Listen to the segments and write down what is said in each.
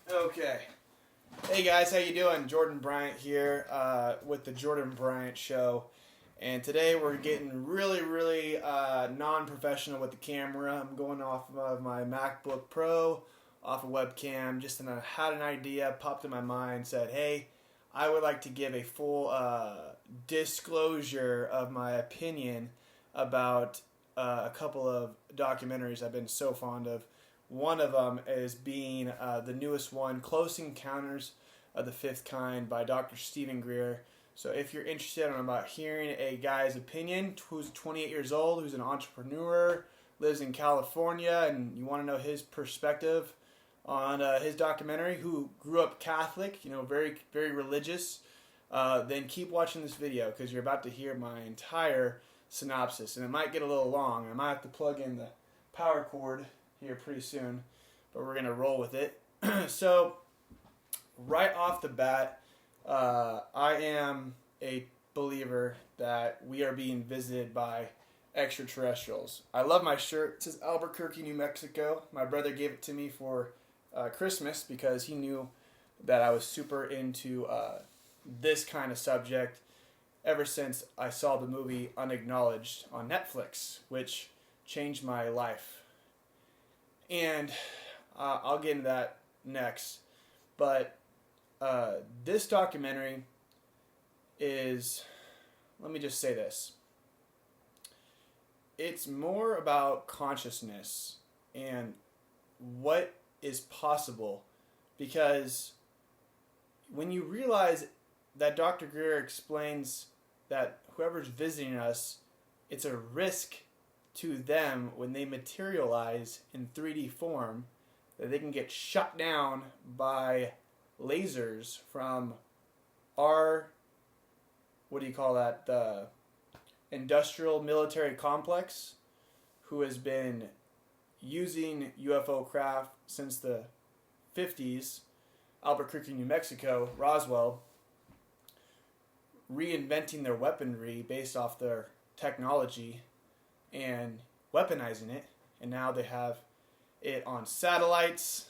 Okay. Hey guys, how you doing? Jordan Bryant here with the Jordan Bryant Show. And today we're getting really non-professional with the camera. I'm going off of my MacBook Pro, off a webcam, just had an idea, popped in my mind, said, hey, I would like to give a full disclosure of my opinion about a couple of documentaries I've been so fond of. One of them is being the newest one, Close Encounters of the Fifth Kind by Dr. Stephen Greer. So if you're interested in about hearing a guy's opinion who's 28 years old, who's an entrepreneur, lives in California, and you want to know his perspective on his documentary, who grew up Catholic, very religious, then keep watching this video because you're about to hear my entire synopsis. And it might get a little long. I might have to plug in the power cord here pretty soon, but we're going to roll with it. So, right off the bat, I am a believer that we are being visited by extraterrestrials. I love my shirt. It says Albuquerque, New Mexico. My brother gave it to me for Christmas because he knew that I was super into this kind of subject ever since I saw the movie Unacknowledged on Netflix, which changed my life. And I'll get into that next. But this documentary is, let me just say this. It's more about consciousness and what is possible. Because when you realize that Dr. Greer explains that whoever's visiting us, it's a risk to them when they materialize in 3D form, that they can get shut down by lasers from our, the industrial military complex, who has been using UFO craft since the 50s, Albuquerque, New Mexico, Roswell, reinventing their weaponry based off their technology and weaponizing it, and now they have it on satellites,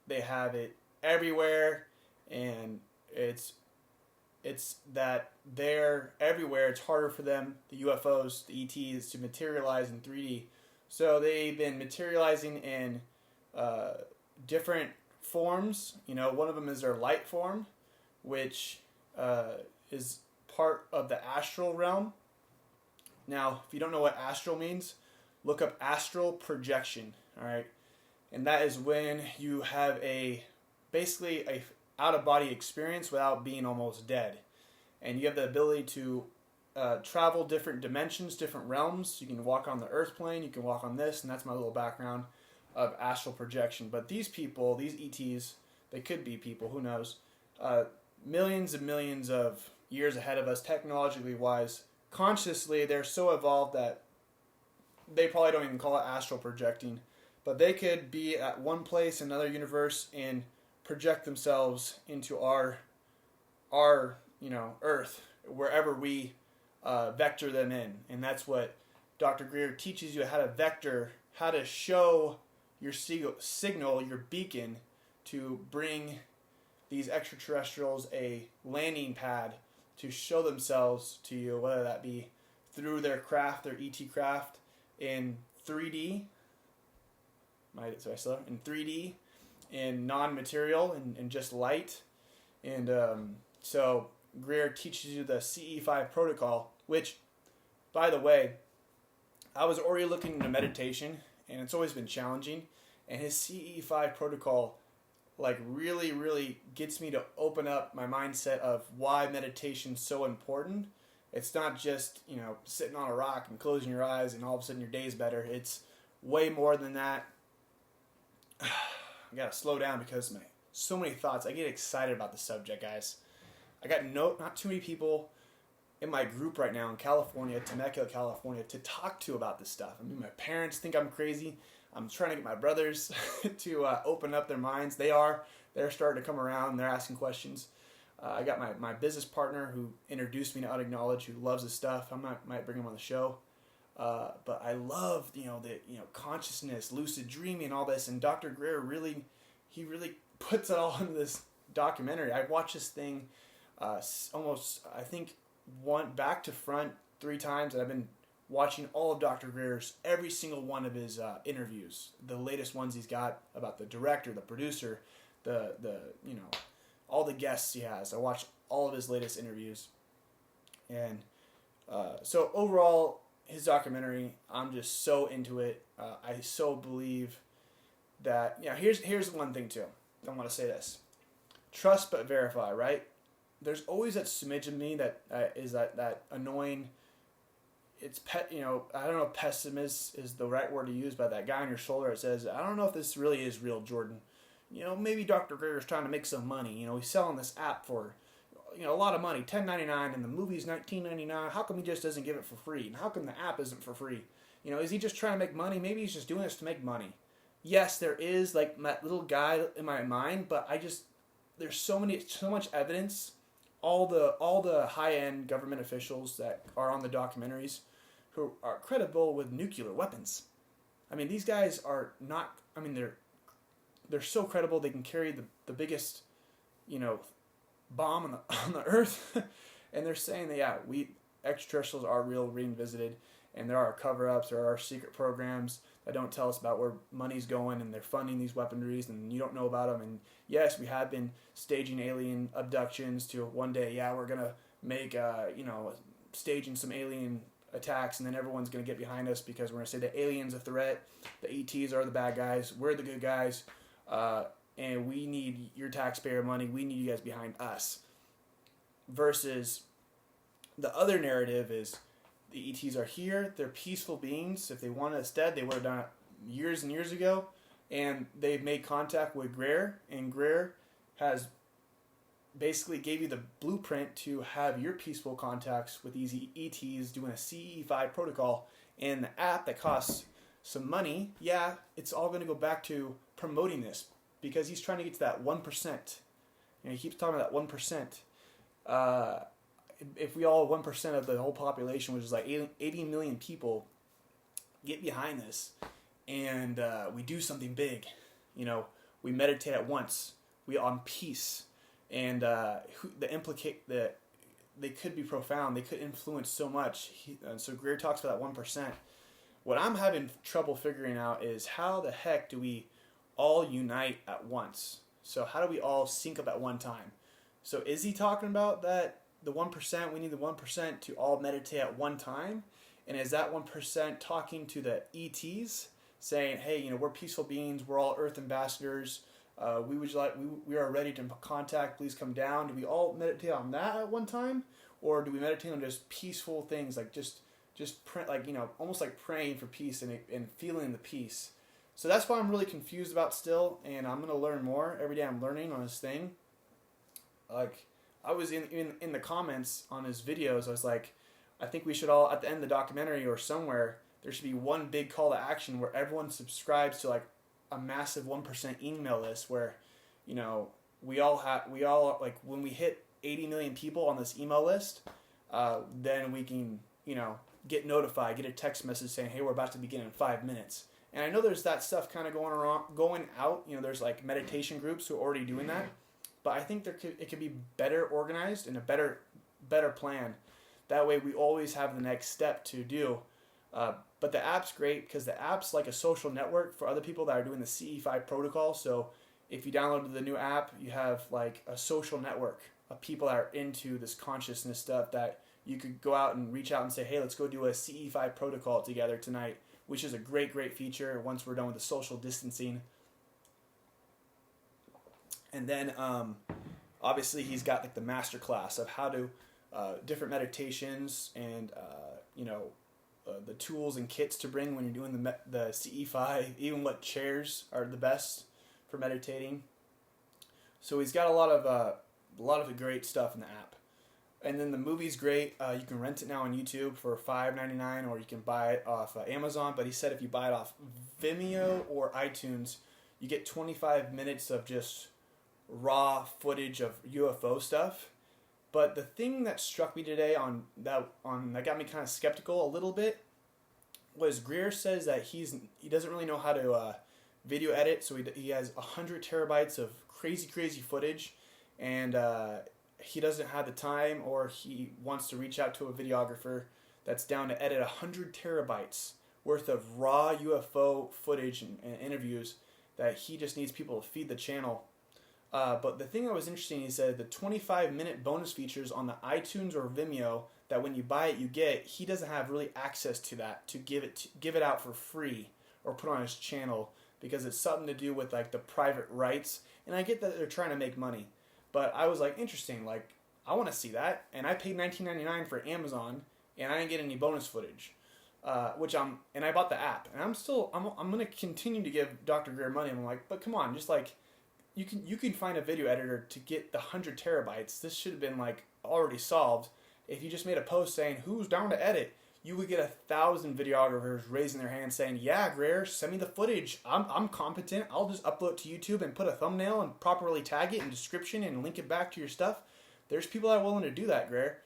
they have it everywhere, and it's that they're everywhere. It's harder for them, the UFOs, the ETs, to materialize in 3D. So they've been materializing in different forms. One of them is their light form, which is part of the astral realm. Now, if you don't know what astral means, look up astral projection, all right? And that is when you have basically a out-of-body experience without being almost dead. And you have the ability to travel different dimensions, different realms. You can walk on the earth plane, you can walk on this, and that's my little background of astral projection. But these people, these ETs, they could be people, who knows, millions and millions of years ahead of us, technologically wise. Consciously, they're so evolved that they probably don't even call it astral projecting, but they could be at one place in another universe and project themselves into our Earth, wherever we vector them in. And that's what Dr. Greer teaches you, how to vector, how to show your signal, your beacon, to bring these extraterrestrials a landing pad to show themselves to you, whether that be through their craft, their ET craft, in 3D, in 3D, in non-material, and just light. And so Greer teaches you the CE5 protocol, which, by the way, I was already looking into meditation, and it's always been challenging, and his CE5 protocol really gets me to open up my mindset of why meditation's so important. It's not just, sitting on a rock and closing your eyes and all of a sudden your day's better. It's way more than that. I gotta slow down because so many thoughts. I get excited about the subject, guys. I got not too many people in my group right now in California, Temecula, California, to talk to about this stuff. I mean, my parents think I'm crazy. I'm trying to get my brothers to open up their minds. They're starting to come around. They're asking questions. I got my business partner who introduced me to Unacknowledged, who loves this stuff. Might bring him on the show. But I love the consciousness, lucid dreaming, all this. And Dr. Greer really puts it all into this documentary. I watched this thing almost, I think, back to front 3 times, and I've been watching all of Dr. Greer's, every single one of his interviews, the latest ones he's got about the director, the producer, the all the guests he has. I watched all of his latest interviews, and so overall, his documentary, I'm just so into it. I so believe that, here's one thing too. I want to say this: trust but verify. Right? There's always that smidge of me that is that annoying. It's I don't know if pessimist is the right word to use, but that guy on your shoulder that says, I don't know if this really is real, Jordan. Maybe Dr. Greer is trying to make some money. He's selling this app for, a lot of money, $10.99, and the movie's $19.99. How come he just doesn't give it for free? And how come the app isn't for free? Is he just trying to make money? Maybe he's just doing this to make money. Yes, there is like that little guy in my mind, but there's so much evidence. All the high-end government officials that are on the documentaries who are credible with nuclear weapons. I mean, these guys are not, they're so credible they can carry the biggest, bomb on the earth. And they're saying that, extraterrestrials are real, being visited, and there are cover-ups, there are secret programs that don't tell us about where money's going, and they're funding these weaponries, and you don't know about them. And yes, we have been staging alien abductions to one day, we're going to make, staging some alien attacks, and then everyone's going to get behind us because we're going to say the aliens a threat, the ETs are the bad guys, we're the good guys, and we need your taxpayer money, we need you guys behind us. Versus the other narrative is the ETs are here, they're peaceful beings. If they wanted us dead, they would have done it years and years ago, and they've made contact with Greer, and Greer has basically gave you the blueprint to have your peaceful contacts with these ETs doing a CE5 protocol, and the app that costs some money, it's all going to go back to promoting this, because he's trying to get to that 1%. He keeps talking about that 1%. If we all 1% of the whole population, which is like 80 million people, get behind this, and we do something big, we meditate at once, we on peace, and they could be profound, they could influence so much. So Greer talks about that 1%. What I'm having trouble figuring out is how the heck do we all unite at once? So how do we all sync up at one time? So is he talking about that the 1%, we need the 1% to all meditate at one time? And is that 1% talking to the ETs, saying, hey, we're peaceful beings, we're all Earth ambassadors, we are ready to contact, please come down? Do we all meditate on that at one time? Or do we meditate on just peaceful things, like just almost like praying for peace and feeling the peace? So that's what I'm really confused about still, and I'm going to learn more. Every day I'm learning on this thing. Like, I was in the comments on his videos, I was like, I think we should all, at the end of the documentary or somewhere, there should be one big call to action where everyone subscribes to like a massive 1% email list where, we all like, when we hit 80 million people on this email list, then we can, get notified, get a text message saying, hey, we're about to begin in 5 minutes. And I know there's that stuff kind of going out, there's like meditation groups who are already doing that. But I think it could be better organized and a better plan. That way we always have the next step to do. But the app's great because the app's like a social network for other people that are doing the CE5 protocol. So if you download the new app, you have like a social network of people that are into this consciousness stuff that you could go out and reach out and say, hey, let's go do a CE5 protocol together tonight, which is a great feature once we're done with the social distancing. And then, obviously, he's got like the master class of how to different meditations and the tools and kits to bring when you're doing the CE5. Even what chairs are the best for meditating. So he's got a lot of great stuff in the app. And then the movie's great. You can rent it now on YouTube for $5.99, or you can buy it off Amazon. But he said if you buy it off Vimeo or iTunes, you get 25 minutes of just raw footage of UFO stuff. But the thing that struck me today that got me kind of skeptical a little bit was Greer says that he doesn't really know how to video edit. So he has 100 terabytes of crazy footage, and he doesn't have the time, or he wants to reach out to a videographer that's down to edit 100 terabytes worth of raw UFO footage and interviews that he just needs people to feed the channel. But the thing that was interesting, he said the 25-minute bonus features on the iTunes or Vimeo that when you buy it you get, he doesn't have really access to that to give it out for free or put on his channel, because it's something to do with like the private rights. And I get that they're trying to make money, but I was like, interesting, like I want to see that. And I paid $19.99 for Amazon, and I didn't get any bonus footage. And I bought the app, and I'm gonna continue to give Dr. Greer money. I'm like, but come on, just like you can find a video editor to get the 100 terabytes. This should have been like already solved. If you just made a post saying who's down to edit, you would get 1,000 videographers raising their hands saying, yeah, Greer, send me the footage. I'm competent. I'll just upload it to YouTube and put a thumbnail and properly tag it in description and link it back to your stuff. There's people that are willing to do that, Greer.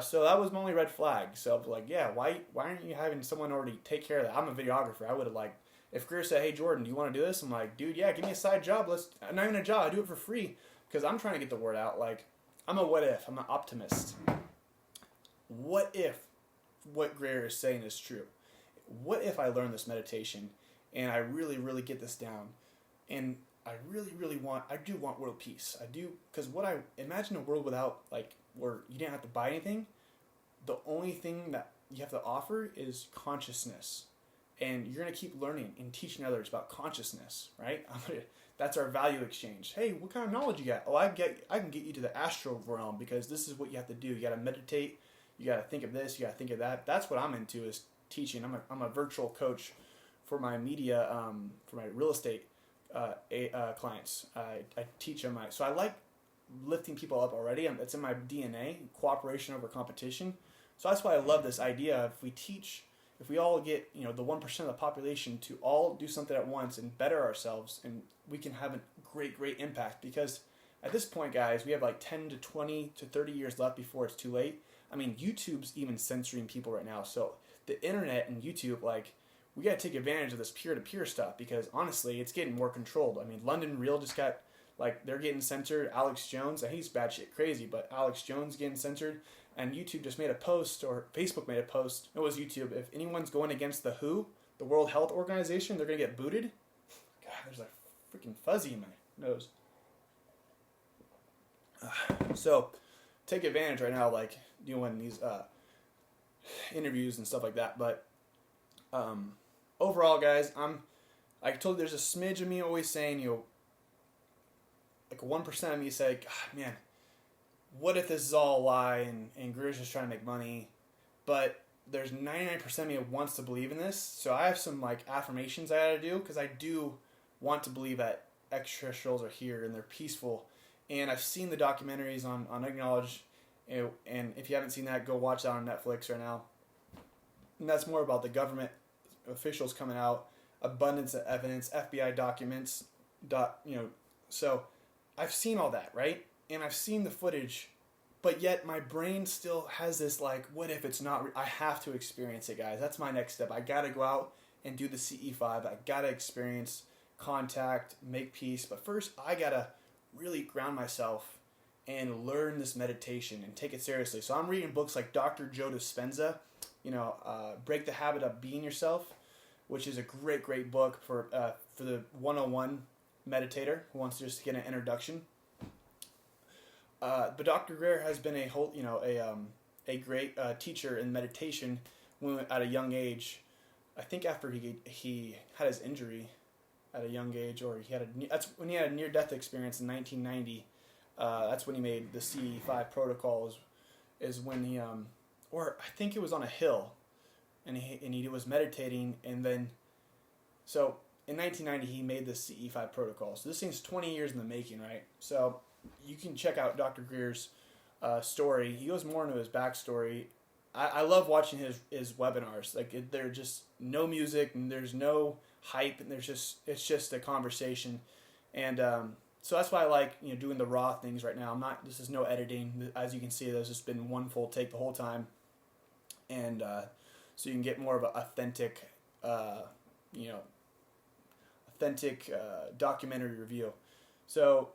So that was my only red flag. So I was like, yeah, why aren't you having someone already take care of that? I'm a videographer. I would have like, if Greer said, hey, Jordan, do you want to do this? I'm like, dude, yeah, give me a side job. Not even a job. I do it for free because I'm trying to get the word out. Like, I'm a what if. I'm an optimist. What if what Greer is saying is true? What if I learn this meditation and I really, really get this down, and I do want world peace. I do, because imagine a world without, like, where you didn't have to buy anything. The only thing that you have to offer is consciousness. And you're going to keep learning and teaching others about consciousness, right? That's our value exchange. Hey, what kind of knowledge you got? Oh, I can get you to the astral realm, because this is what you have to do. You got to meditate. You got to think of this. You got to think of that. That's what I'm into, is teaching. I'm a virtual coach for my media, for my real estate clients. I teach them. So I like lifting people up already. It's in my DNA, cooperation over competition. So that's why I love this idea. If we all get, the 1% of the population to all do something at once and better ourselves, and we can have a great impact. Because at this point, guys, we have like 10 to 20 to 30 years left before it's too late. I mean, YouTube's even censoring people right now. So the internet and YouTube, like, we got to take advantage of this peer-to-peer stuff, because honestly, it's getting more controlled. I mean, London Real just got, like, they're getting censored. Alex Jones, he's batshit crazy, but Alex Jones getting censored. And YouTube just made a post, or Facebook made a post. It was YouTube. If anyone's going against the WHO, the World Health Organization, they're going to get booted. God, there's a freaking fuzzy in my nose. So, take advantage right now, like, doing these interviews and stuff like that. But overall, guys, I told you, there's a smidge of me always saying, like 1% of me say, God, man, what if this is all a lie and Greer's just trying to make money? But there's 99% of me that wants to believe in this. So I have some like affirmations I gotta do, because I do want to believe that extraterrestrials are here and they're peaceful. And I've seen the documentaries on Acknowledge, and if you haven't seen that, go watch that on Netflix right now. And that's more about the government officials coming out, abundance of evidence, FBI documents, So I've seen all that, right? And I've seen the footage, but yet my brain still has this, like, what if it's not I have to experience it, guys. That's my next step. I got to go out and do the CE5. I got to experience contact, make peace. But first, I got to really ground myself and learn this meditation and take it seriously. So I'm reading books like Dr. Joe Dispenza, Break the Habit of Being Yourself, which is a great book for the 101 meditator who wants to just get an introduction. But Dr. Greer has been a great teacher in meditation at a young age. I think after he had his injury at a young age, or that's when he had a near-death experience in 1990. That's when he made the CE5 protocols. Is when he or I think it was on a hill, and he was meditating, and then so in 1990 he made the CE5 protocol. So this thing's 20 years in the making, right? So you can check out Dr. Greer's story. He goes more into his backstory. I love watching his webinars. Like, they're just no music, and there's no hype, and it's just a conversation. And so that's why I like doing the raw things right now. This is no editing. As you can see, there's just been one full take the whole time, and so you can get more of an authentic authentic documentary review. So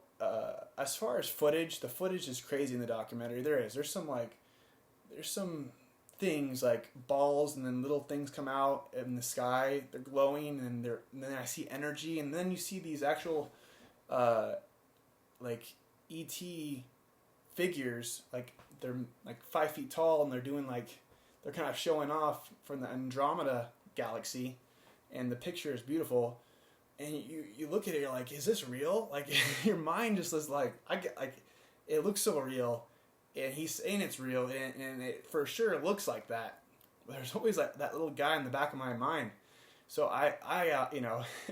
as far as footage, the footage is crazy in the documentary. There's some things like balls, and then little things come out in the sky. They're glowing, and then I see energy, and then you see these actual like ET figures, like they're like 5 feet tall, and they're kind of showing off from the Andromeda galaxy, and the picture is beautiful. And you look at it, you're like, is this real? Like your mind just is like, it looks so real, and he's saying it's real, and it for sure looks like that. There's always like that little guy in the back of my mind. So I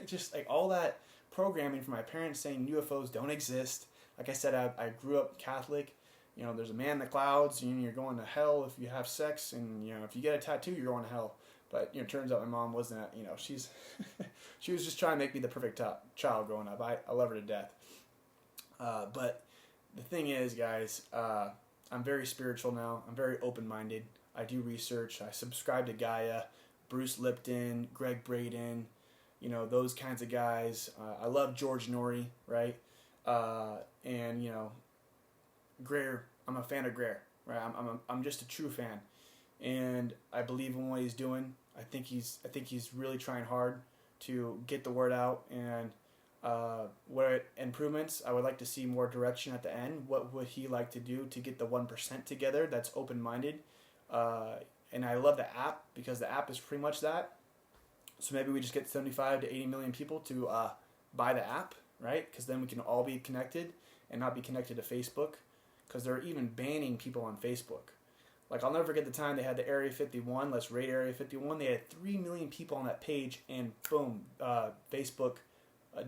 just like all that programming from my parents saying UFOs don't exist. Like I said, I grew up Catholic. There's a man in the clouds, and you're going to hell if you have sex, and if you get a tattoo, you're going to hell. But turns out my mom wasn't. She's she was just trying to make me the perfect child growing up. I love her to death. But the thing is, guys, I'm very spiritual now. I'm very open-minded. I do research. I subscribe to Gaia, Bruce Lipton, Greg Braden, those kinds of guys. I love George Norrie, right? And Greer. I'm a fan of Greer, right? I'm just a true fan, and I believe in what he's doing. I think he's really trying hard to get the word out, and what improvements. I would like to see more direction at the end. What would he like to do to get the 1% together that's open-minded? And I love the app, because the app is pretty much that. So maybe we just get 75 to 80 million people to buy the app, right? Because then we can all be connected and not be connected to Facebook, because they're even banning people on Facebook. Like, I'll never forget the time they had the Area 51, let's raid Area 51. They had 3 million people on that page, and boom, Facebook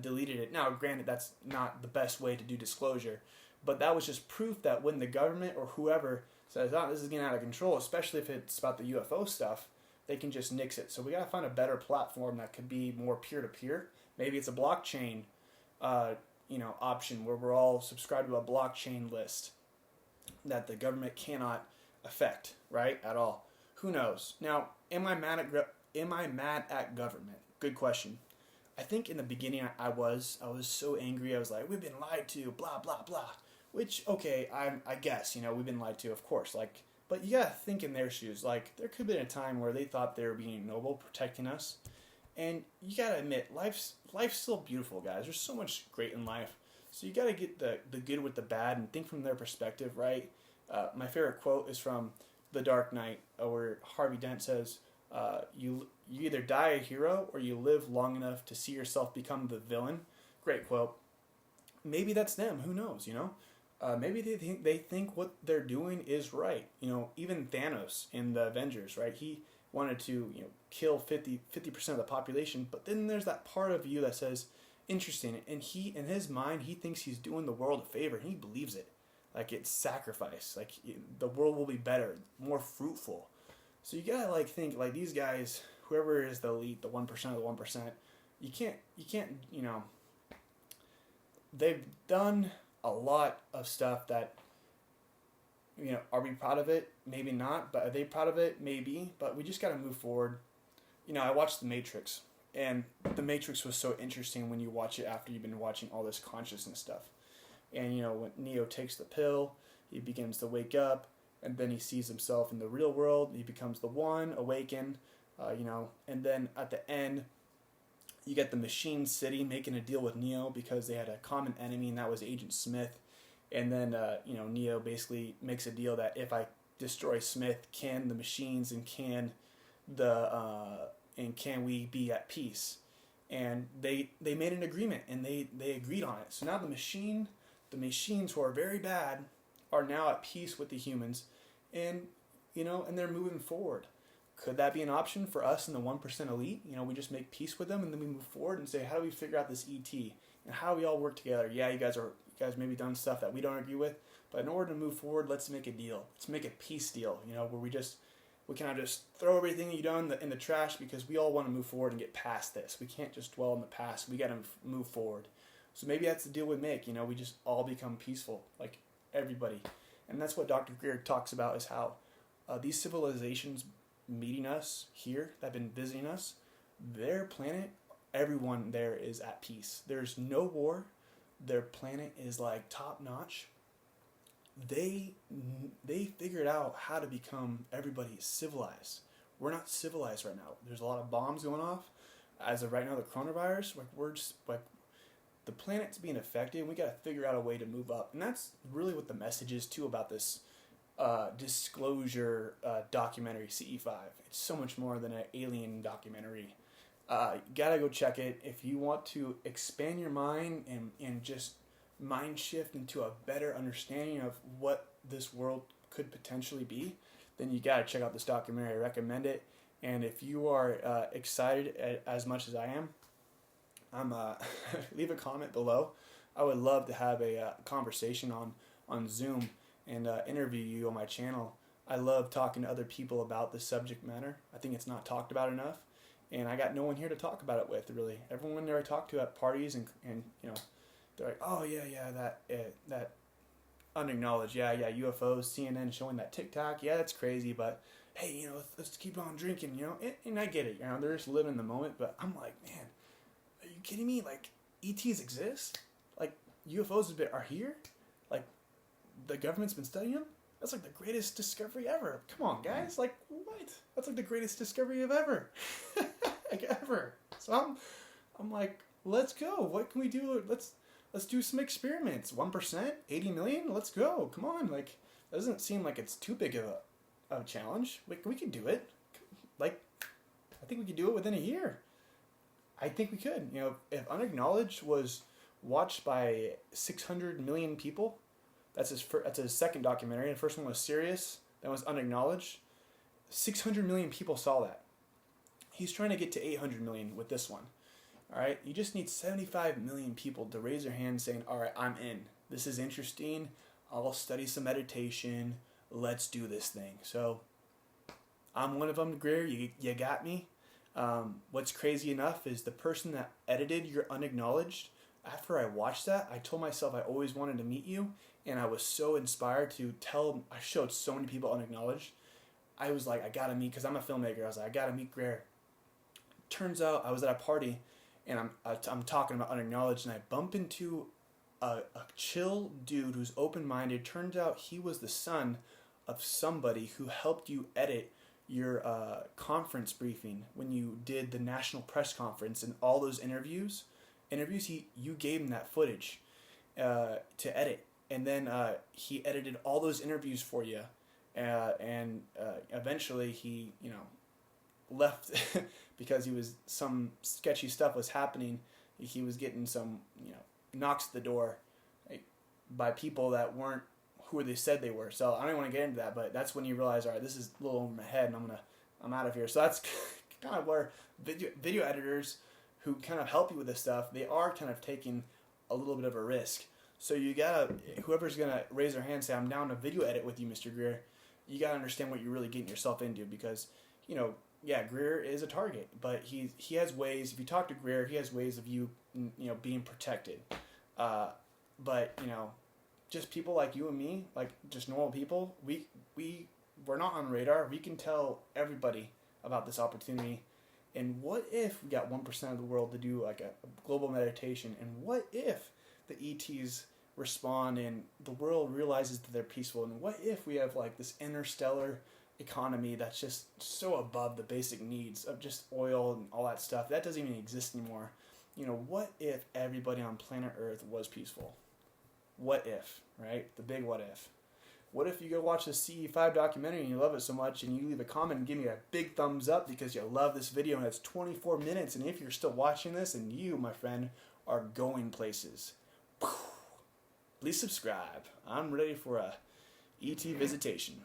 deleted it. Now, granted, that's not the best way to do disclosure, but that was just proof that when the government or whoever says, oh, this is getting out of control, especially if it's about the UFO stuff, they can just nix it. So we got to find a better platform that could be more peer-to-peer. Maybe it's a blockchain option where we're all subscribed to a blockchain list that the government cannot affect, right, at all. Who knows? Now, am I mad at government? Good question. I think in the beginning I was so angry. I was like, we've been lied to, blah blah blah. Which, okay, I guess we've been lied to, of course. Like, but you gotta think in their shoes. Like, there could have been a time where they thought they were being noble, protecting us, and you gotta admit, life's still beautiful, guys. There's so much great in life. So you gotta get the good with the bad and think from their perspective, right? My favorite quote is from The Dark Knight, where Harvey Dent says, you either die a hero or you live long enough to see yourself become the villain. Great quote. Maybe that's them. Who knows, Maybe they think what they're doing is right. Even Thanos in the Avengers, right? He wanted to, kill 50% of the population, but then there's that part of you that says, interesting, and in his mind, he thinks he's doing the world a favor, and he believes it. Like, it's sacrifice. Like, the world will be better, more fruitful. So you gotta think these guys, whoever is the elite, the 1% of the 1%. You can't. They've done a lot of stuff that. Are we proud of it? Maybe not. But are they proud of it? Maybe. But we just gotta move forward. I watched The Matrix, and The Matrix was so interesting when you watch it after you've been watching all this consciousness stuff. And, when Neo takes the pill, he begins to wake up, and then he sees himself in the real world. He becomes the one, awakened, and then at the end, you get the Machine City making a deal with Neo because they had a common enemy, and that was Agent Smith. And then, Neo basically makes a deal that if I destroy Smith, can the machines and can we be at peace? And they made an agreement, and they agreed on it. So now the machines who are very bad are now at peace with the humans, and and they're moving forward. Could that be an option for us in the 1% elite? We just make peace with them, and then we move forward and say, how do we figure out this ET, and how do we all work together? Yeah, you guys maybe done stuff that we don't agree with, but in order to move forward, let's make a deal. Let's make a peace deal. Where we cannot just throw everything you've done in the trash, because we all want to move forward and get past this. We can't just dwell in the past. We got to move forward. So maybe that's the deal we make. We just all become peaceful, like everybody. And that's what Dr. Greer talks about, is how these civilizations meeting us here, that have been visiting us, their planet, everyone there is at peace. There's no war. Their planet is like top notch. They figured out how to become everybody civilized. We're not civilized right now. There's a lot of bombs going off. As of right now, the coronavirus, like we're just like the planet's being affected. We got to figure out a way to move up, and that's really what the message is too about this disclosure documentary CE5. It's so much more than an alien documentary. You gotta go check it if you want to expand your mind and just mind shift into a better understanding of what this world could potentially be. Then you gotta check out this documentary. I recommend it. And if you are excited as much as I am, leave a comment below. I would love to have a conversation on Zoom and interview you on my channel. I love talking to other people about this subject matter. I think it's not talked about enough, and I got no one here to talk about it with, really. Everyone there I talk to at parties and you know, they're like, oh yeah, that unacknowledged, yeah, UFOs, CNN showing that TikTok, yeah, that's crazy, but hey, you know, let's keep on drinking, you know, and I get it, you know, they're just living in the moment, but I'm like, man, are you kidding me? Like, ETs exist? Like, UFOs are here? Like, the government's been studying them? That's like the greatest discovery ever. Come on, guys. Like, what? That's like the greatest discovery of ever. Like, ever. So I'm like, let's go. What can we do? Let's do some experiments. 1%? 80 million? Let's go. Come on. Like, it doesn't seem like it's too big of a challenge. We can do it. Like, I think we could do it within a year. I think we could. You know, if Unacknowledged was watched by 600 million people, that's his second documentary. The first one was Serious. That was Unacknowledged. 600 million people saw that. He's trying to get to 800 million with this one. All right? You just need 75 million people to raise their hand saying, all right, I'm in. This is interesting. I'll study some meditation. Let's do this thing. So I'm one of them, Greer. You got me. What's crazy enough is the person that edited your Unacknowledged, after I watched that, I told myself I always wanted to meet you, and I was so inspired to I showed so many people Unacknowledged. I was like, I gotta meet, because I'm a filmmaker, I was like, I gotta meet Greer. Turns out I was at a party, and I'm talking about Unacknowledged, and I bump into a chill dude who's open-minded. Turns out he was the son of somebody who helped you edit your conference briefing when you did the national press conference, and all those interviews you gave him that footage to edit, and then he edited all those interviews for you, and eventually he, you know, left because some sketchy stuff was happening. He was getting some, you know, knocks at the door, like, by people that weren't who they said they were. So I don't want to get into that, but that's when you realize, all right, this is a little over my head, and I'm out of here. So that's kind of where video editors who kind of help you with this stuff, they are kind of taking a little bit of a risk. So you gotta, whoever's gonna raise their hand and say, I'm down to video edit with you, Mr. Greer, you gotta understand what you're really getting yourself into, because, you know, yeah, Greer is a target, but he has ways. If you talk to Greer, he has ways of you know, being protected. But, you know, just people like you and me, like just normal people, we're not on radar. We can tell everybody about this opportunity. And what if we got 1% of the world to do like a global meditation? And what if the ETs respond and the world realizes that they're peaceful? And what if we have like this interstellar economy that's just so above the basic needs of just oil and all that stuff that doesn't even exist anymore? You know, what if everybody on planet Earth was peaceful? What if, right? The big what if. What if you go watch the CE5 documentary and you love it so much, and you leave a comment and give me a big thumbs up because you love this video, and it's 24 minutes, and if you're still watching this, and you, my friend, are going places, please subscribe. I'm ready for a ET visitation.